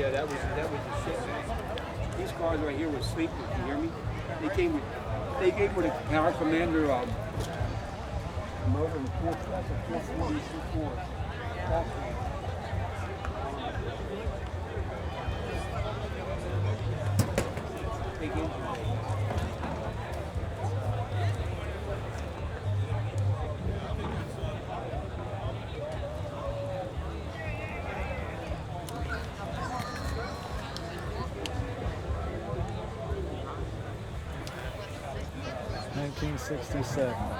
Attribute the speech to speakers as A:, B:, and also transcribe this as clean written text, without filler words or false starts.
A: Yeah, that was the shit, man. These cars right here were sleepers. You hear me? They came with a Power Commander motor and 440 C4. Big engine.
B: 1967.